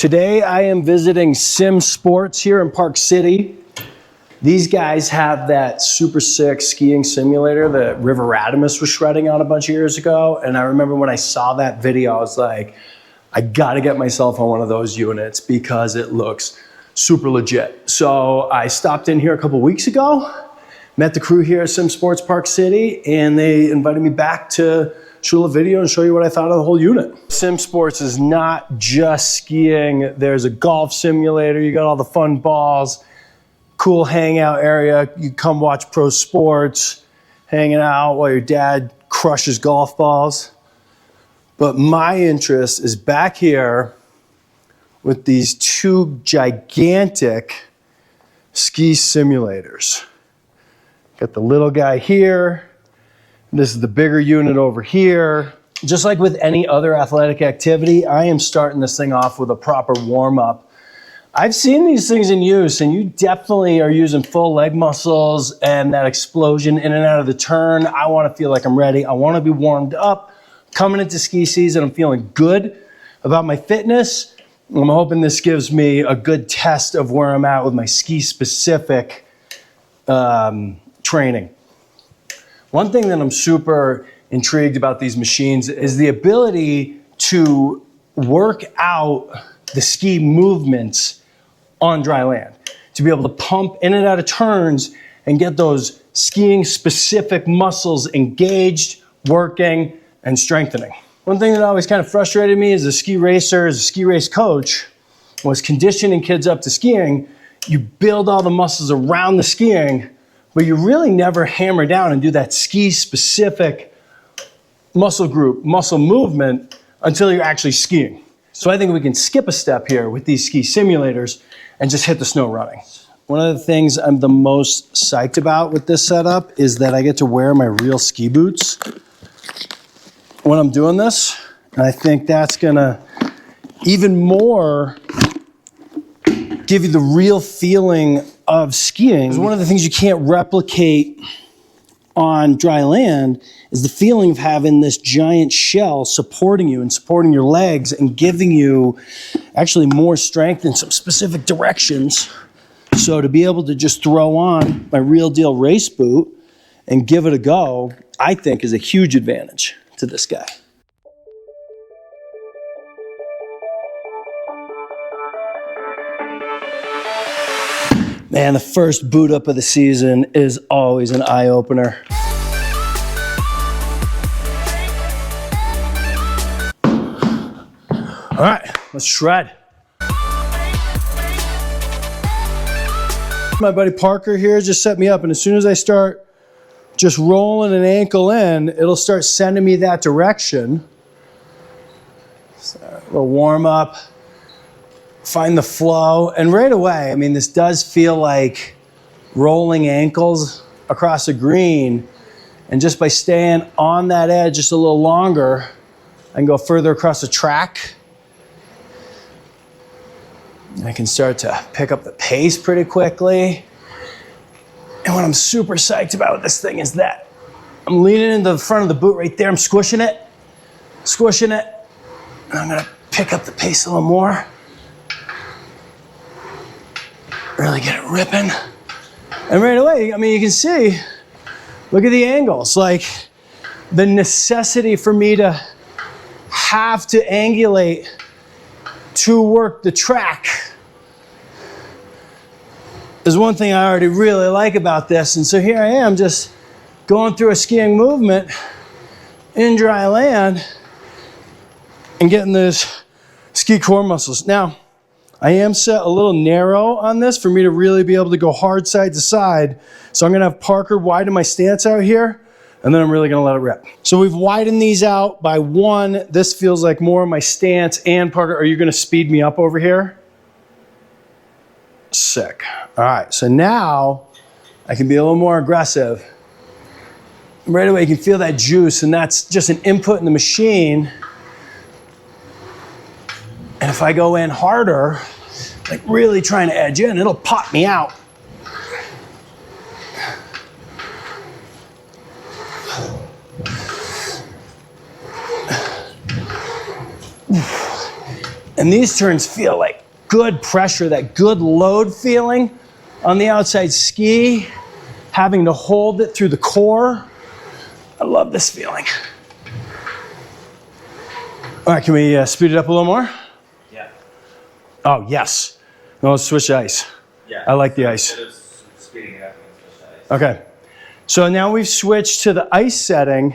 Today I am visiting Sim Sports here in Park City. These guys have that super sick skiing simulator that River Radimus was shredding on a bunch of years ago. And I remember when I saw that video, I was like, I gotta get myself on one of those units because it looks super legit. So I stopped in here a couple weeks ago, met the crew here at Sim Sports Park City, and they invited me back to shoot a video and show you what I thought of the whole unit. Sim Sports is not just skiing. There's a golf simulator. You got all the fun balls, cool hangout area. You come watch pro sports, hanging out while your dad crushes golf balls. But my interest is back here with these two gigantic ski simulators. Got the little guy here. This is the bigger unit over here. Just like with any other athletic activity, I am starting this thing off with a proper warm-up. I've seen these things in use, and you definitely are using full leg muscles and that explosion in and out of the turn. I want to feel like I'm ready. I want to be warmed up. Coming into ski season, I'm feeling good about my fitness. I'm hoping this gives me a good test of where I'm at with my ski-specific training. One thing that I'm super intrigued about these machines is the ability to work out the ski movements on dry land, to be able to pump in and out of turns and get those skiing specific muscles engaged, working, and strengthening. One thing that always kind of frustrated me as a ski racer, as a ski race coach, was conditioning kids up to skiing. You build all the muscles around the skiing, but you really never hammer down and do that ski-specific muscle group, muscle movement until you're actually skiing. So I think we can skip a step here with these ski simulators and just hit the snow running. One of the things I'm the most psyched about with this setup is that I get to wear my real ski boots when I'm doing this. And I think that's gonna even more give you the real feeling of skiing. One of the things you can't replicate on dry land is the feeling of having this giant shell supporting you and supporting your legs and giving you actually more strength in some specific directions. So to be able to just throw on my real deal race boot and give it a go, I think is a huge advantage to this guy. Man, the first boot up of the season is always an eye-opener. All right, let's shred. My buddy Parker here just set me up, and as soon as I start just rolling an ankle in, it'll start sending me that direction. So, a little warm up. Find the flow, and right away, I mean, this does feel like rolling ankles across a green, and just by staying on that edge just a little longer, I can go further across the track. I can start to pick up the pace pretty quickly. And what I'm super psyched about with this thing is that I'm leaning into the front of the boot right there. I'm squishing it, and I'm gonna pick up the pace a little more. Really get it ripping. And right away, I mean, you can see, look at the angles. Like the necessity for me to have to angulate to work the track is one thing I already really like about this. And so here I am just going through a skiing movement in dry land and getting those ski core muscles. Now, I am set a little narrow on this for me to really be able to go hard side to side. So I'm gonna have Parker widen my stance out here, and then I'm really gonna let it rip. So we've widened these out by 1. This feels like more of my stance. And Parker, are you gonna speed me up over here? Sick. All right, so now I can be a little more aggressive. Right away you can feel that juice, and that's just an input in the machine. And if I go in harder, like really trying to edge in, it'll pop me out. And And these turns feel like good pressure, that good load feeling on the outside ski, having to hold it through the core. I love this feeling. All right, can we speed it up a little more? Yeah. Oh, yes. No, let's switch ice. Yeah. I like the ice. Instead of speeding it up, let's switch ice. Okay. So now we've switched to the ice setting.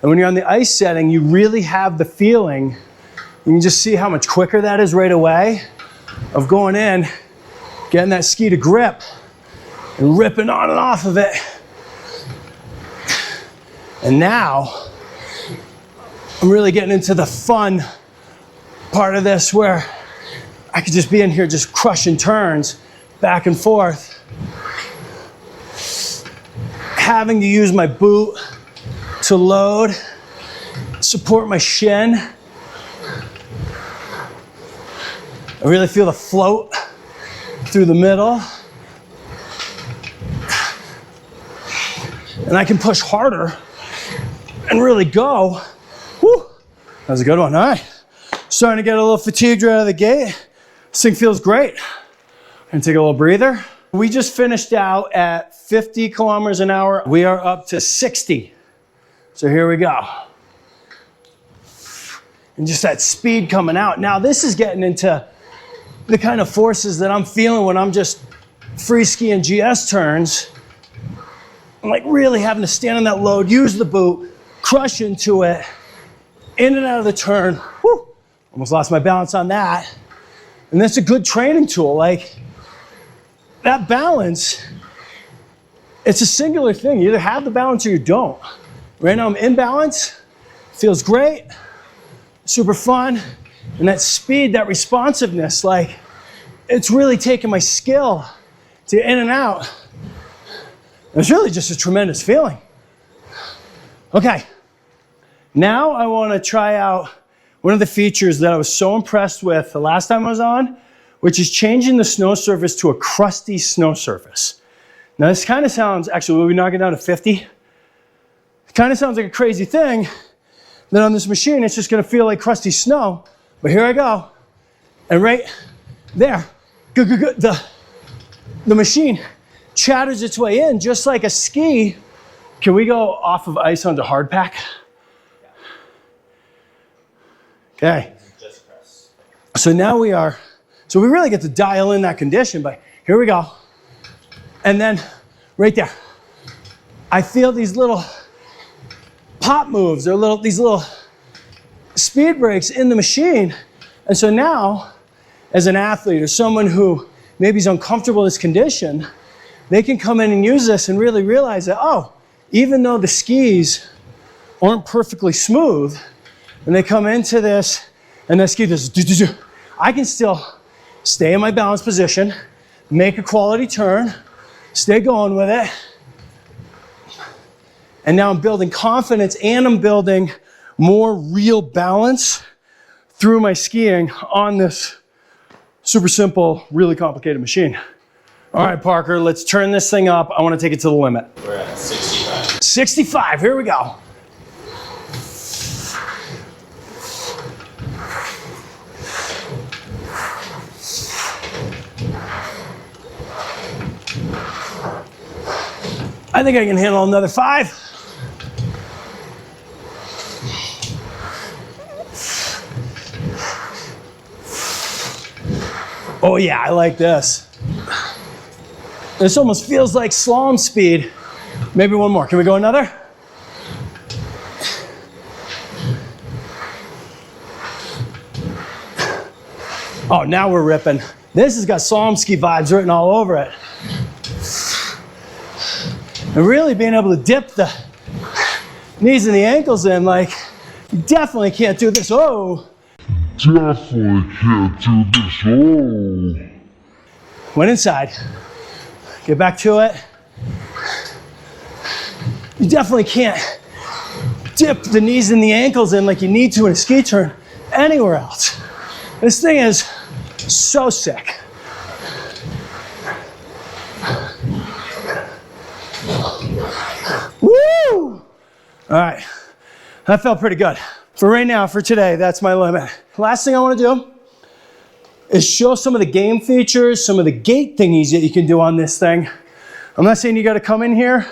And when you're on the ice setting, you really have the feeling, you can just see how much quicker that is right away, of going in, getting that ski to grip, and ripping on and off of it. And now, I'm really getting into the fun part of this where I could just be in here just crushing turns back and forth. Having to use my boot to load, support my shin. I really feel the float through the middle. And I can push harder and really go. Woo, that was a good one. All right, starting to get a little fatigued right out of the gate. This thing feels great. Gonna take a little breather. We just finished out at 50 kilometers an hour. We are up to 60. So here we go. And just that speed coming out. Now this is getting into the kind of forces that I'm feeling when I'm just free skiing GS turns. I'm like really having to stand on that load, use the boot, crush into it, in and out of the turn. Woo! Almost lost my balance on that. And that's a good training tool. Like that balance, it's a singular thing. You either have the balance or you don't. Right now I'm in balance, feels great, super fun. And that speed, that responsiveness, like it's really taking my skill to in and out. It's really just a tremendous feeling. Okay, now I want to try out one of the features that I was so impressed with the last time I was on, which is changing the snow surface to a crusty snow surface. Now this kind of sounds, actually, will we knock it down to 50? It kind of sounds like a crazy thing that on this machine, it's just going to feel like crusty snow. But here I go. And right there, the machine chatters its way in just like a ski. Can we go off of ice onto hard pack? Okay. So now we really get to dial in that condition, but here we go. And then right there, I feel these little pop moves, or these little speed breaks in the machine. And so now, as an athlete or someone who maybe is uncomfortable in this condition, they can come in and use this and really realize that, oh, even though the skis aren't perfectly smooth, and they come into this, and the ski does, I can still stay in my balance position, make a quality turn, stay going with it. And now I'm building confidence and I'm building more real balance through my skiing on this super simple, really complicated machine. All right, Parker, let's turn this thing up. I want to take it to the limit. We're at 65. 65, here we go. I think I can handle another 5. Oh yeah, I like this. This almost feels like slalom speed. Maybe one more. Can we go another? Oh, now we're ripping. This has got slalom ski vibes written all over it. And really being able to dip the knees and the ankles in, like, you definitely can't do this. Oh. Definitely can't do this. Oh. Went inside. Get back to it. You definitely can't dip the knees and the ankles in like you need to in a ski turn anywhere else. This thing is so sick. Woo! All right, that felt pretty good. For right now, for today, that's my limit. Last thing I want to do is show some of the game features, some of the gate thingies that you can do on this thing. I'm not saying you got to come in here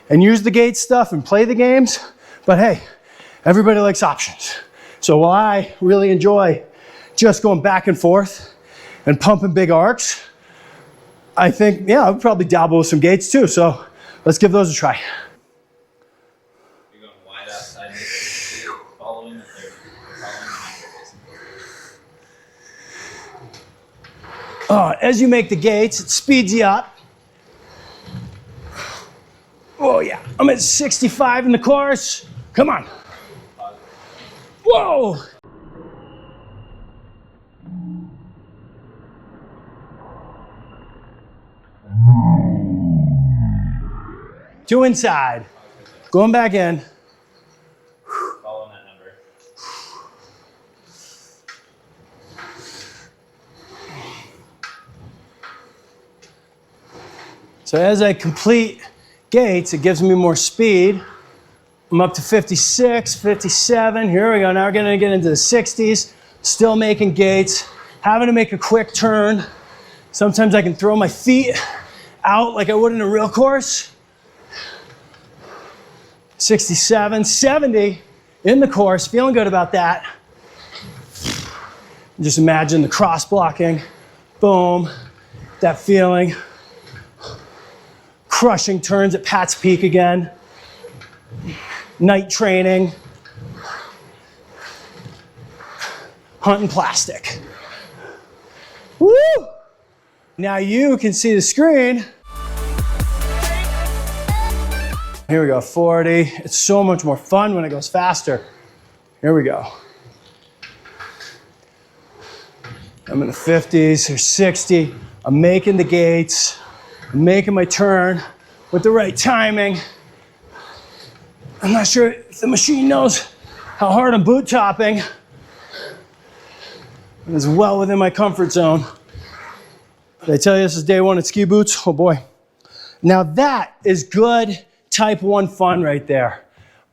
and use the gate stuff and play the games, but hey, everybody likes options. So while I really enjoy just going back and forth and pumping big arcs, I think, yeah, I would probably dabble with some gates too. So let's give those a try. You're going wide outside, following the third, following the As you make the gates, it speeds you up. Oh yeah, I'm at 65 in the course. Come on. Whoa. Two inside. Going back in. following that number. So as I complete gates, it gives me more speed. I'm up to 56, 57. Here we go. Now we're going to get into the 60s. Still making gates. Having to make a quick turn. Sometimes I can throw my feet out like I would in a real course. 67, 70 in the course. Feeling good about that. Just imagine the cross blocking. Boom. That feeling. Crushing turns at Pat's Peak again. Night training. Hunting plastic. Woo! Now you can see the screen. Here we go, 40. It's so much more fun when it goes faster. Here we go. I'm in the 50s or 60. I'm making the gates. I'm making my turn with the right timing. I'm not sure if the machine knows how hard I'm boot topping. It's well within my comfort zone. Did I tell you this is day one at ski boots? Oh boy. Now that is good type 1 fun right there.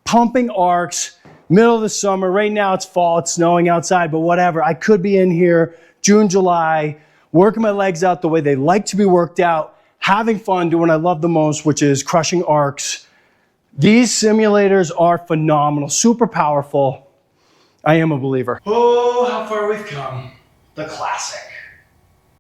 Pumping arcs, middle of the summer. Right now it's fall, it's snowing outside, but whatever. I could be in here June, July, working my legs out the way they like to be worked out, having fun, doing what I love the most, which is crushing arcs. These simulators are phenomenal, super powerful. I am a believer. Oh, how far we've come. The classic.